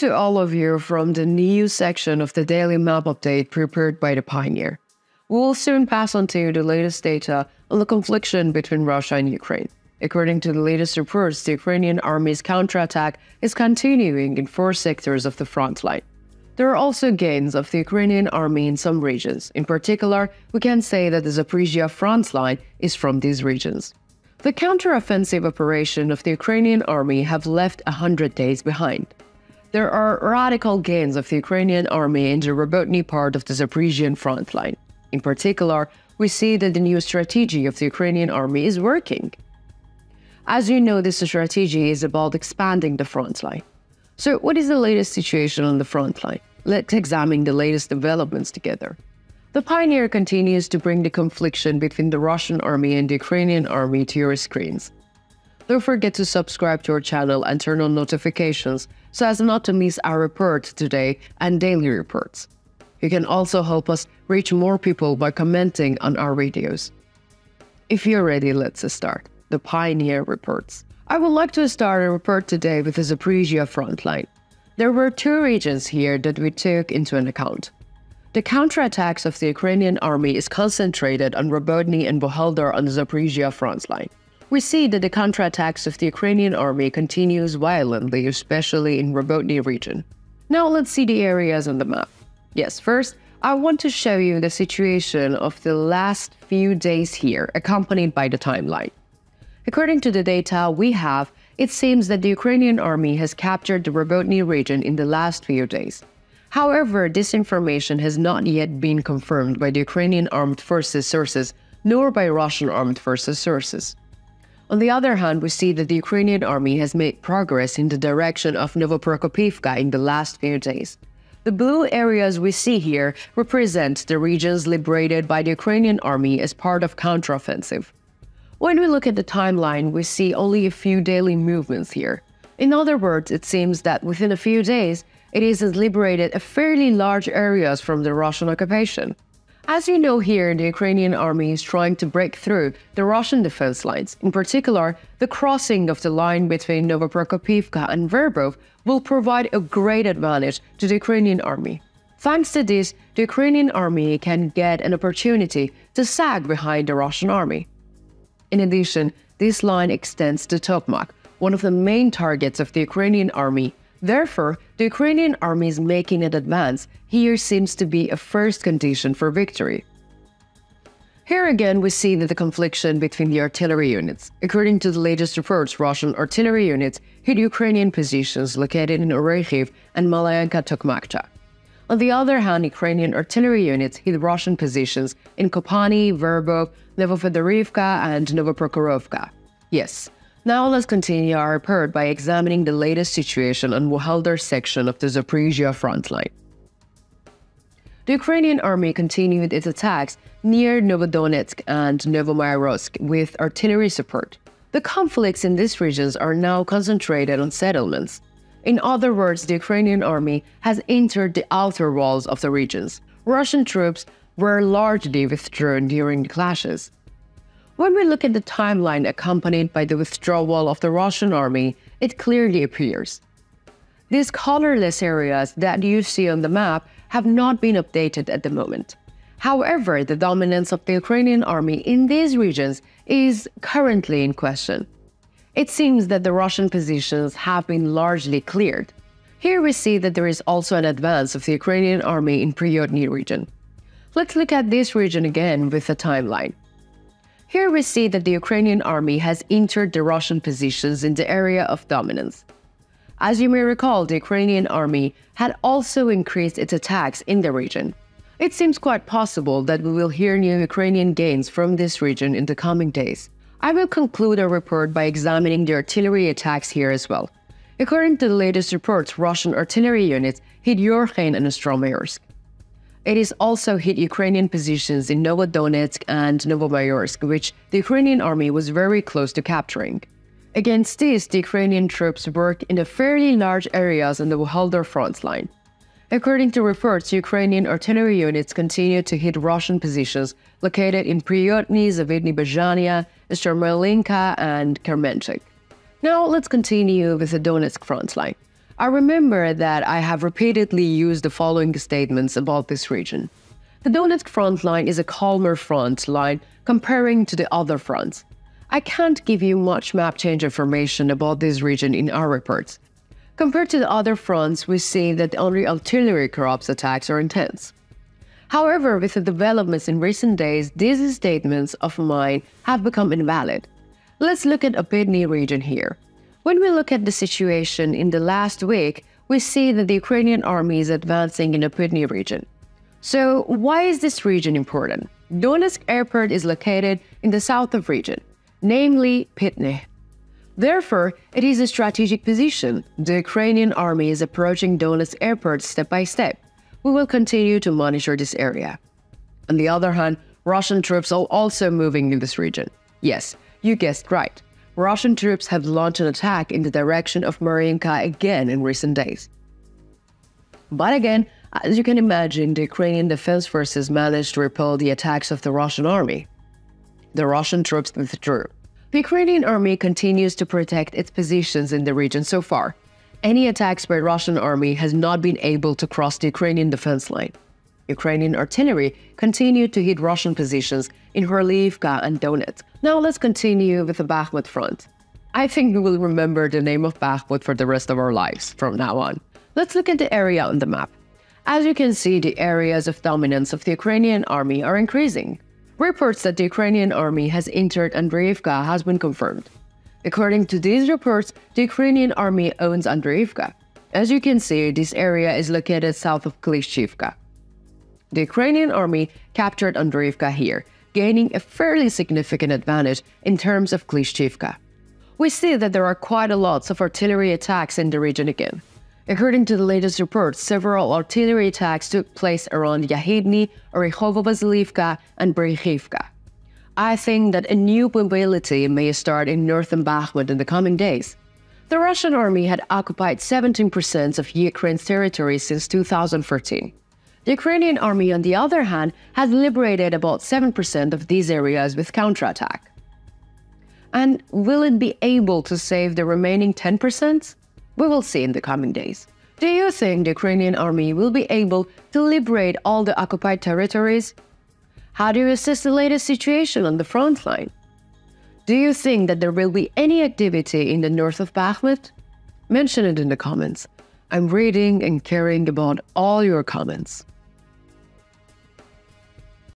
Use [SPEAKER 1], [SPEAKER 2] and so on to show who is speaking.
[SPEAKER 1] to all of you from the news section of the daily map update prepared by the Pioneer. We will soon pass on to you the latest data on the confliction between Russia and Ukraine. According to the latest reports, the Ukrainian army's counterattack is continuing in 4 sectors of the front line. There are also gains of the Ukrainian army in some regions. In particular, we can say that the Zaporizhia front line is from these regions. The counteroffensive operation of the Ukrainian army have left 100 days behind. There are radical gains of the Ukrainian army in the Robotyne part of the Zaporizhian front line. In particular, we see that the new strategy of the Ukrainian army is working. As you know, this strategy is about expanding the front line. So what is the latest situation on the front line? Let's examine the latest developments together. The Pioneer continues to bring the confliction between the Russian army and the Ukrainian army to your screens. Don't forget to subscribe to our channel and turn on notifications so as not to miss our reports today and daily reports. You can also help us reach more people by commenting on our videos. If you're ready, let's start. The Pioneer reports. I would like to start a report today with the Zaporizhia front line. There were 2 regions here that we took into account. The counterattacks of the Ukrainian army is concentrated on Robotyne and Buhaldar on the Zaporizhia front line. We see that the counterattacks of the Ukrainian army continues violently, especially in Robotyne region. Now let's see the areas on the map. Yes, first, I want to show you the situation of the last few days here, accompanied by the timeline. According to the data we have, it seems that the Ukrainian army has captured the Robotyne region in the last few days. However, this information has not yet been confirmed by the Ukrainian armed forces sources, nor by Russian armed forces sources. On the other hand, we see that the Ukrainian army has made progress in the direction of Novoprokopivka in the last few days. The blue areas we see here represent the regions liberated by the Ukrainian army as part of counteroffensive. When we look at the timeline, we see only a few daily movements here. In other words, it seems that within a few days, it has liberated a fairly large areas from the Russian occupation. As you know here, the Ukrainian army is trying to break through the Russian defense lines. In particular, the crossing of the line between Novoprokopivka and Verbov will provide a great advantage to the Ukrainian army. Thanks to this, the Ukrainian army can get an opportunity to sag behind the Russian army. In addition, this line extends to Tokmak, one of the main targets of the Ukrainian army. Therefore, the Ukrainian army is making an advance. Here seems to be a first condition for victory. Here again, we see that the confliction between the artillery units. According to the latest reports, Russian artillery units hit Ukrainian positions located in Orikhiv and Malayanka-Tokmakta. On the other hand, Ukrainian artillery units hit Russian positions in Kopani, Verbov, Novofedorivka, and Novoprokhorovka. Yes. Now let's continue our report by examining the latest situation on Buhaldar section of the Zaporizhia front line. The Ukrainian army continued its attacks near Novodonetsk and Novomayorsk with artillery support. The conflicts in these regions are now concentrated on settlements. In other words, the Ukrainian army has entered the outer walls of the regions. Russian troops were largely withdrawn during the clashes. When we look at the timeline accompanied by the withdrawal of the Russian army, it clearly appears. These colorless areas that you see on the map have not been updated at the moment. However, the dominance of the Ukrainian army in these regions is currently in question. It seems that the Russian positions have been largely cleared. Here we see that there is also an advance of the Ukrainian army in Priyotny region. Let's look at this region again with the timeline. Here we see that the Ukrainian army has entered the Russian positions in the area of dominance. As you may recall, the Ukrainian army had also increased its attacks in the region. It seems quite possible that we will hear new Ukrainian gains from this region in the coming days. I will conclude our report by examining the artillery attacks here as well. According to the latest reports, Russian artillery units hit Yorkhain and Ostromayorsk. It is also hit Ukrainian positions in Novodonetsk and Novomayorsk, which the Ukrainian army was very close to capturing. Against this, the Ukrainian troops worked in fairly large areas on the Buhaldar front line. According to reports, Ukrainian artillery units continue to hit Russian positions located in Priyotny, Zavidny Bazhania, Starmelinka, and Kermenchik. Now let's continue with the Donetsk front line. I remember that I have repeatedly used the following statements about this region. The Donetsk front line is a calmer front line comparing to the other fronts. I can't give you much map change information about this region in our reports. Compared to the other fronts, we see that only artillery corps attacks are intense. However, with the developments in recent days, these statements of mine have become invalid. Let's look at Opidny region here. When we look at the situation in the last week, we see that the Ukrainian army is advancing in Opidny region. So why is this region important? Donetsk airport is located in the south of region, namely Pitny. Therefore, it is a strategic position. The Ukrainian army is approaching Donetsk airport step by step. We will continue to monitor this area. On the other hand, Russian troops are also moving in this region. Yes, you guessed right. Russian troops have launched an attack in the direction of Mariinka again in recent days. But again, as you can imagine, the Ukrainian defense forces managed to repel the attacks of the Russian army. The Russian troops withdrew. The Ukrainian army continues to protect its positions in the region so far. Any attacks by Russian army has not been able to cross the Ukrainian defense line. Ukrainian artillery continued to hit Russian positions in Horliivka and Donetsk. Now let's continue with the Bakhmut front. I think we will remember the name of Bakhmut for the rest of our lives from now on. Let's look at the area on the map. As you can see, the areas of dominance of the Ukrainian army are increasing. Reports that the Ukrainian army has entered Andreevka has been confirmed. According to these reports, the Ukrainian army owns Andreevka. As you can see, this area is located south of Klishchivka. The Ukrainian army captured Andreevka here, gaining a fairly significant advantage in terms of Klishchivka. We see that there are quite a lot of artillery attacks in the region again. According to the latest reports, several artillery attacks took place around Yahidny, Orekhovo-Vasiliivka, and Berihivka. I think that a new mobility may start in northern Bakhmut in the coming days. The Russian army had occupied 17% of Ukraine's territory since 2014. The Ukrainian army, on the other hand, has liberated about 7% of these areas with counterattack. And will it be able to save the remaining 10%? We will see in the coming days. Do you think the Ukrainian army will be able to liberate all the occupied territories? How do you assess the latest situation on the front line? Do you think that there will be any activity in the north of Bakhmut? Mention it in the comments. I'm reading and caring about all your comments.